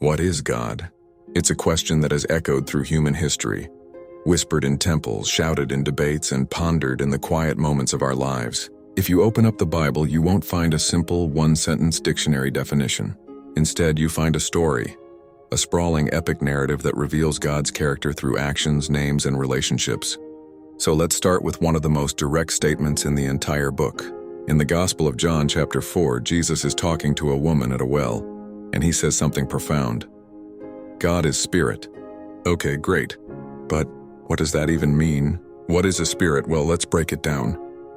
What is God? It's a question that has echoed through human history, whispered in temples, shouted in debates, and pondered in the quiet moments of our lives. If you open up the Bible, you won't find a simple one-sentence dictionary definition. Instead, you find a story, a sprawling epic narrative that reveals God's character through actions, names, and relationships. So let's start with one of the most direct statements in the entire book. In the Gospel of John, chapter 4, Jesus is talking to a woman at a well, and he says something profound. God is spirit. Okay, great. But what does that even mean? What is a spirit? Well, let's break it down.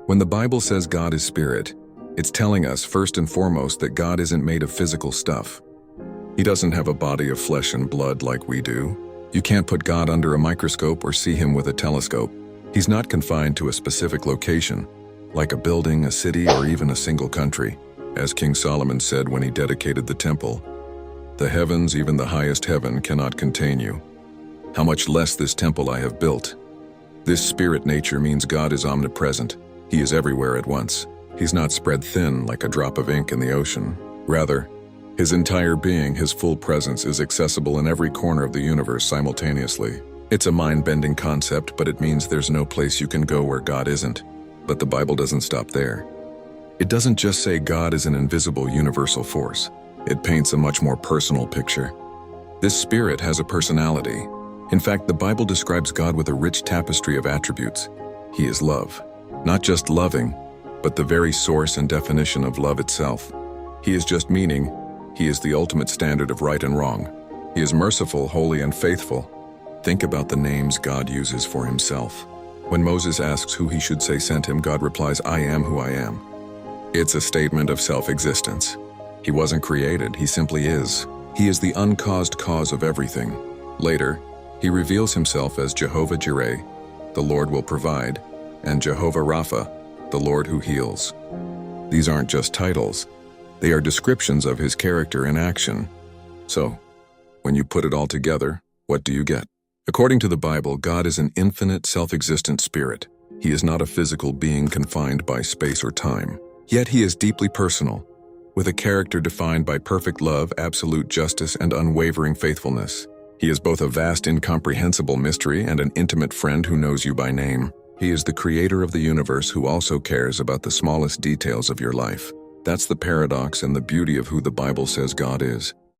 When the Bible says God is spirit, it's telling us first and foremost that God isn't made of physical stuff. He doesn't have a body of flesh and blood like we do. You can't put God under a microscope or see him with a telescope. He's not confined to a specific location, like a building, a city, or even a single country. As King Solomon said when he dedicated the temple, "The heavens, even the highest heaven, cannot contain you. How much less this temple I have built." This spirit nature means God is omnipresent. He is everywhere at once. He's not spread thin like a drop of ink in the ocean. Rather, his entire being, his full presence, is accessible in every corner of the universe simultaneously. It's a mind-bending concept, but it means there's no place you can go where God isn't. But the Bible doesn't stop there. It doesn't just say God is an invisible universal force. It paints a much more personal picture. This spirit has a personality. In fact, the Bible describes God with a rich tapestry of attributes. He is love. Not just loving, but the very source and definition of love itself. He is just meaning. He is the ultimate standard of right and wrong. He is merciful, holy, and faithful. Think about the names God uses for himself. When Moses asks who he should say sent him, God replies, "I am who I am." It's a statement of self-existence. He wasn't created, he simply is. He is the uncaused cause of everything. Later, he reveals himself as Jehovah Jireh, the Lord will provide, and Jehovah Rapha, the Lord who heals. These aren't just titles. They are descriptions of his character in action. So, when you put it all together, what do you get? According to the Bible, God is an infinite, self-existent spirit. He is not a physical being confined by space or time. Yet he is deeply personal, with a character defined by perfect love, absolute justice, and unwavering faithfulness. He is both a vast, incomprehensible mystery and an intimate friend who knows you by name. He is the creator of the universe who also cares about the smallest details of your life. That's the paradox and the beauty of who the Bible says God is.